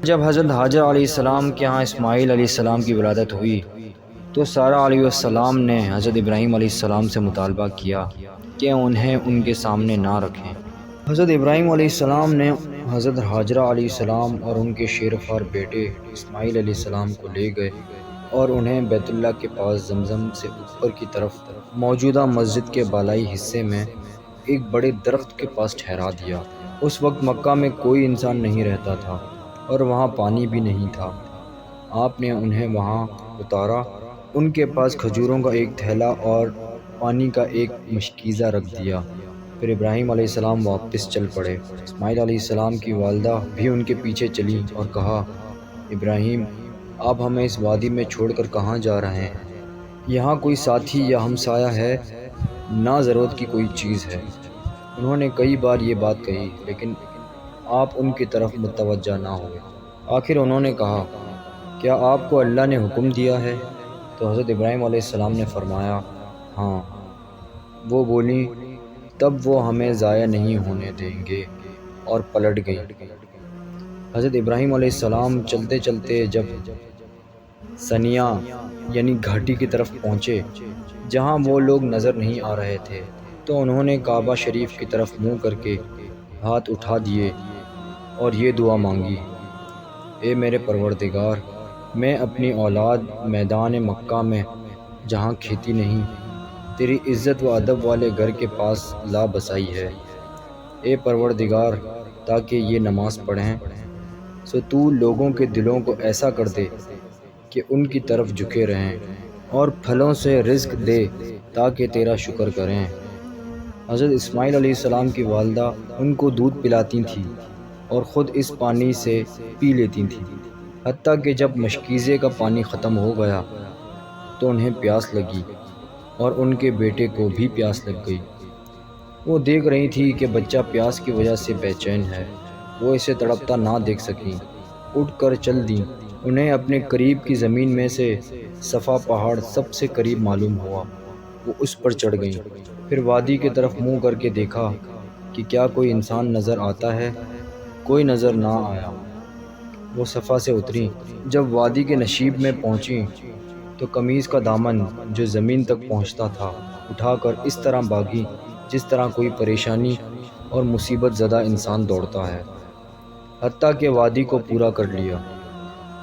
جب حضرت حاجر علیہ السلام کے ہاں اسماعیل علیہ السلام کی ولادت ہوئی تو سارہ علیہ السلام نے حضرت ابراہیم علیہ السلام سے مطالبہ کیا کہ انہیں ان کے سامنے نہ رکھیں۔ حضرت ابراہیم علیہ السلام نے حضرت حاجرہ علیہ السلام اور ان کے شیرخوار بیٹے اسماعیل علیہ السلام کو لے گئے اور انہیں بیت اللہ کے پاس زمزم سے اوپر کی طرف موجودہ مسجد کے بالائی حصے میں ایک بڑے درخت کے پاس ٹھہرا دیا۔ اس وقت مکہ میں کوئی انسان نہیں رہتا تھا اور وہاں پانی بھی نہیں تھا۔ آپ نے انہیں وہاں اتارا، ان کے پاس کھجوروں کا ایک تھیلا اور پانی کا ایک مشکیزہ رکھ دیا۔ پھر ابراہیم علیہ السلام واپس چل پڑے۔ اسماعیل علیہ السلام کی والدہ بھی ان کے پیچھے چلی اور کہا، ابراہیم، آپ ہمیں اس وادی میں چھوڑ کر کہاں جا رہے ہیں؟ یہاں کوئی ساتھی یا ہمسایہ ہے؟ نہ ضرورت کی کوئی چیز ہے۔ انہوں نے کئی بار یہ بات کہی لیکن آپ ان کی طرف متوجہ نہ ہوئے۔ آخر انہوں نے کہا، کیا آپ کو اللہ نے حکم دیا ہے؟ تو حضرت ابراہیم علیہ السلام نے فرمایا، ہاں۔ وہ بولیں، تب وہ ہمیں ضائع نہیں ہونے دیں گے، اور پلٹ گئیں۔ حضرت ابراہیم علیہ السلام چلتے چلتے جب ثنیہ یعنی گھاٹی کی طرف پہنچے جہاں وہ لوگ نظر نہیں آ رہے تھے تو انہوں نے کعبہ شریف کی طرف منہ کر کے ہاتھ اٹھا دیے اور یہ دعا مانگی، اے میرے پروردگار، میں اپنی اولاد میدان مکہ میں جہاں کھیتی نہیں، تیری عزت و ادب والے گھر کے پاس لا بسائی ہے۔ اے پروردگار، تاکہ یہ نماز پڑھیں سو تو لوگوں کے دلوں کو ایسا کر دے کہ ان کی طرف جھکے رہیں، اور پھلوں سے رزق دے تاکہ تیرا شکر کریں۔ حضرت اسماعیل علیہ السلام کی والدہ ان کو دودھ پلاتی تھیں اور خود اس پانی سے پی لیتی تھیں، حتیٰ کہ جب مشکیزے کا پانی ختم ہو گیا تو انہیں پیاس لگی اور ان کے بیٹے کو بھی پیاس لگ گئی۔ وہ دیکھ رہی تھی کہ بچہ پیاس کی وجہ سے بے چین ہے، وہ اسے تڑپتا نہ دیکھ سکیں، اٹھ کر چل دیں۔ انہیں اپنے قریب کی زمین میں سے صفا پہاڑ سب سے قریب معلوم ہوا، وہ اس پر چڑھ گئیں۔ پھر وادی کی طرف منہ کر کے دیکھا کہ کیا کوئی انسان نظر آتا ہے، کوئی نظر نہ آیا۔ وہ صفا سے اتریں، جب وادی کے نشیب میں پہنچیں تو قمیص کا دامن جو زمین تک پہنچتا تھا اٹھا کر اس طرح بھاگی جس طرح کوئی پریشانی اور مصیبت زدہ انسان دوڑتا ہے، حتیٰ کہ وادی کو پورا کر لیا۔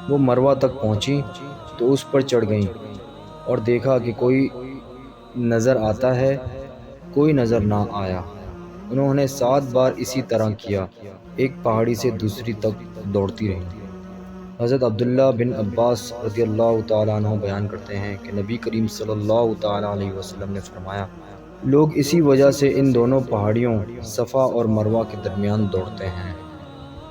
وہ مروہ تک پہنچیں تو اس پر چڑھ گئیں اور دیکھا کہ کوئی نظر آتا ہے، کوئی نظر نہ آیا۔ انہوں نے 7 بار اسی طرح کیا، ایک پہاڑی سے دوسری تک دوڑتی رہیں۔ حضرت عبداللہ بن عباس رضی اللہ تعالیٰ عنہ بیان کرتے ہیں کہ نبی کریم صلی اللہ تعالیٰ علیہ وسلم نے فرمایا، لوگ اسی وجہ سے ان دونوں پہاڑیوں صفا اور مروہ کے درمیان دوڑتے ہیں۔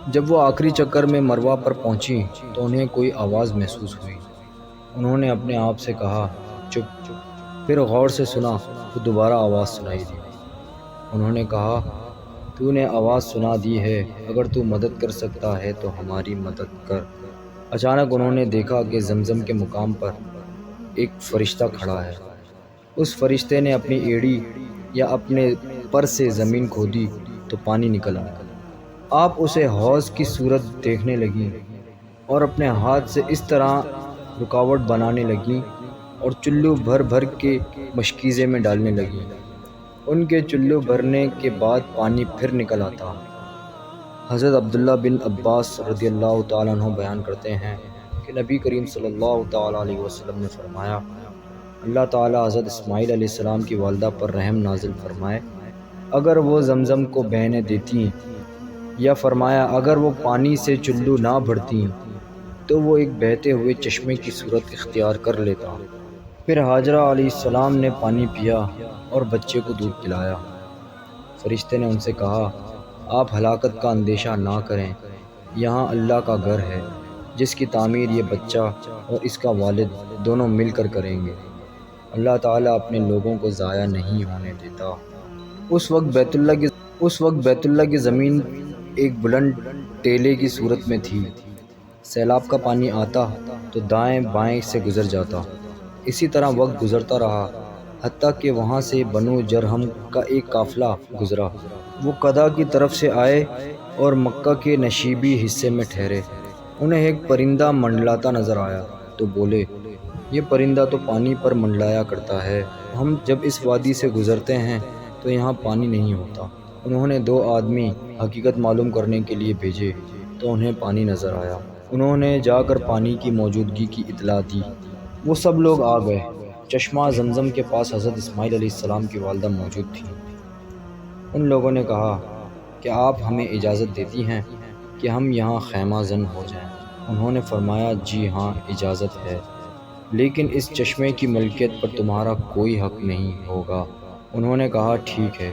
جب وہ آخری چکر میں مروہ پر پہنچی تو انہیں کوئی آواز محسوس ہوئی۔ انہوں نے اپنے آپ سے کہا، چپ۔ پھر غور سے سنا تو دوبارہ آواز سنائی دی۔ انہوں نے کہا، تو نے آواز سنا دی ہے، اگر تو مدد کر سکتا ہے تو ہماری مدد کر۔ اچانک انہوں نے دیکھا کہ زمزم کے مقام پر ایک فرشتہ کھڑا ہے۔ اس فرشتے نے اپنی ایڑی یا اپنے پر سے زمین کھودی تو پانی نکل آیا۔ آپ اسے حوض کی صورت دیکھنے لگیں اور اپنے ہاتھ سے اس طرح رکاوٹ بنانے لگیں اور چلو بھر بھر کے مشکیزے میں ڈالنے لگیں۔ ان کے چلو بھرنے کے بعد پانی پھر نکل آتا۔ حضرت عبداللہ بن عباس رضی اللہ تعالیٰ عنہ بیان کرتے ہیں کہ نبی کریم صلی اللہ تعالیٰ علیہ وسلم نے فرمایا، اللہ تعالیٰ حضرت اسماعیل علیہ السلام کی والدہ پر رحم نازل فرمائے اگر وہ زمزم کو بہنے دیتیں، یا فرمایا اگر وہ پانی سے چلو نہ بھرتیں تو وہ ایک بہتے ہوئے چشمے کی صورت اختیار کر لیتا۔ پھر حاجرہ علیہ السلام نے پانی پیا اور بچے کو دودھ پلایا۔ فرشتے نے ان سے کہا، آپ ہلاکت کا اندیشہ نہ کریں، یہاں اللہ کا گھر ہے جس کی تعمیر یہ بچہ اور اس کا والد دونوں مل کر کریں گے۔ اللہ تعالیٰ اپنے لوگوں کو ضائع نہیں ہونے دیتا۔ اس وقت بیت اللہ کی زمین ایک بلند ٹیلے کی صورت میں تھی۔ سیلاب کا پانی آتا تو دائیں بائیں سے گزر جاتا۔ اسی طرح وقت گزرتا رہا حتیٰ کہ وہاں سے بنو جرہم کا ایک قافلہ گزرا۔ وہ قدا کی طرف سے آئے اور مکہ کے نشیبی حصے میں ٹھہرے۔ انہیں ایک پرندہ منڈلاتا نظر آیا تو بولے، یہ پرندہ تو پانی پر منڈلایا کرتا ہے، ہم جب اس وادی سے گزرتے ہیں تو یہاں پانی نہیں ہوتا۔ انہوں نے 2 آدمی حقیقت معلوم کرنے کے لیے بھیجے تو انہیں پانی نظر آیا۔ انہوں نے جا کر پانی کی موجودگی کی اطلاع دی۔ وہ سب لوگ آ گئے۔ چشمہ زمزم کے پاس حضرت اسماعیل علیہ السلام کی والدہ موجود تھیں۔ ان لوگوں نے کہا کہ آپ ہمیں اجازت دیتی ہیں کہ ہم یہاں خیمہ زن ہو جائیں؟ انہوں نے فرمایا، جی ہاں اجازت ہے، لیکن اس چشمے کی ملکیت پر تمہارا کوئی حق نہیں ہوگا۔ انہوں نے کہا ٹھیک ہے۔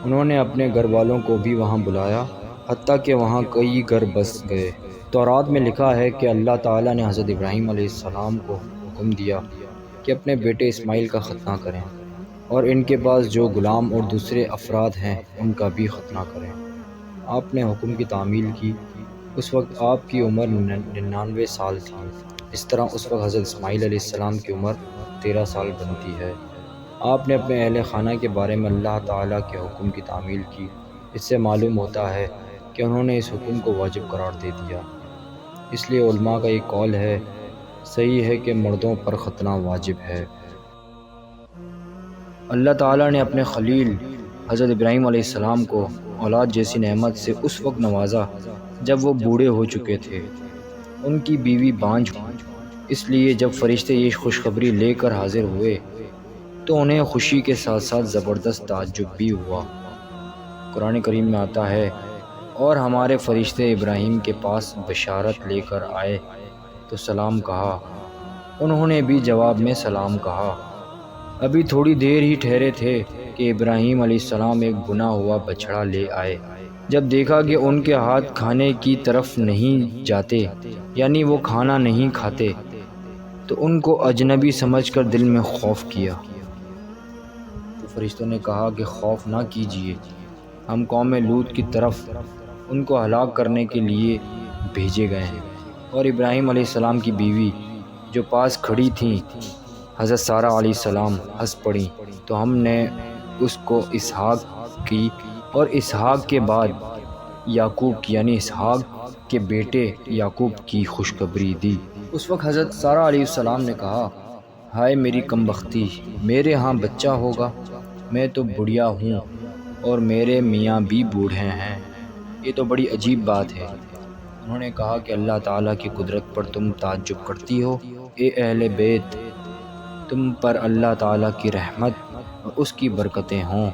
انہوں نے اپنے گھر والوں کو بھی وہاں بلایا، حتیٰ کہ وہاں کئی گھر بس گئے۔ تورات میں لکھا ہے کہ اللہ تعالیٰ نے حضرت ابراہیم علیہ السلام کو حکم دیا کہ اپنے بیٹے اسماعیل کا ختنہ کریں، اور ان کے پاس جو غلام اور دوسرے افراد ہیں ان کا بھی ختنہ کریں۔ آپ نے حکم کی تعمیل کی۔ اس وقت آپ کی عمر 99 سال تھی۔ اس طرح اس وقت حضرت اسماعیل علیہ السلام کی عمر 13 سال بنتی ہے۔ آپ نے اپنے اہل خانہ کے بارے میں اللہ تعالیٰ کے حکم کی تعمیل کی۔ اس سے معلوم ہوتا ہے کہ انہوں نے اس حکم کو واجب قرار دے دیا۔ اس لیے علماء کا یہ قول ہے، صحیح ہے کہ مردوں پر ختنہ واجب ہے۔ اللہ تعالیٰ نے اپنے خلیل حضرت ابراہیم علیہ السلام کو اولاد جیسی نعمت سے اس وقت نوازا جب وہ بوڑھے ہو چکے تھے۔ ان کی بیوی بانجھ ہوئی، اس لیے جب فرشتے یہ خوشخبری لے کر حاضر ہوئے تو انہیں خوشی کے ساتھ ساتھ زبردست تعجب بھی ہوا۔ قرآن کریم میں آتا ہے، اور ہمارے فرشتے ابراہیم کے پاس بشارت لے کر آئے تو سلام کہا، انہوں نے بھی جواب میں سلام کہا۔ ابھی تھوڑی دیر ہی ٹھہرے تھے کہ ابراہیم علیہ السلام ایک بنا ہوا بچڑا لے آئے۔ جب دیکھا کہ ان کے ہاتھ کھانے کی طرف نہیں جاتے، یعنی وہ کھانا نہیں کھاتے، تو ان کو اجنبی سمجھ کر دل میں خوف کیا۔ تو فرشتوں نے کہا کہ خوف نہ کیجیے، ہم قوم لوط کی طرف ان کو ہلاک کرنے کے لیے بھیجے گئے ہیں۔ اور ابراہیم علیہ السلام کی بیوی جو پاس کھڑی تھیں، حضرت سارہ علیہ السلام، ہنس پڑیں تو ہم نے اس کو اسحاق کی اور اسحاق کے بعد یعقوب کی، یعنی اسحاق کے بیٹے یعقوب کی خوشخبری دی۔ اس وقت حضرت سارہ علیہ السلام نے کہا، ہائے میری کم بختی، میرے ہاں بچہ ہوگا؟ میں تو بڑھیا ہوں اور میرے میاں بھی بوڑھے ہیں، یہ تو بڑی عجیب بات ہے۔ انہوں نے کہا کہ اللہ تعالیٰ کی قدرت پر تم تعجب کرتی ہو؟ اے اہل بیت، تم پر اللہ تعالیٰ کی رحمت اور اس کی برکتیں ہوں۔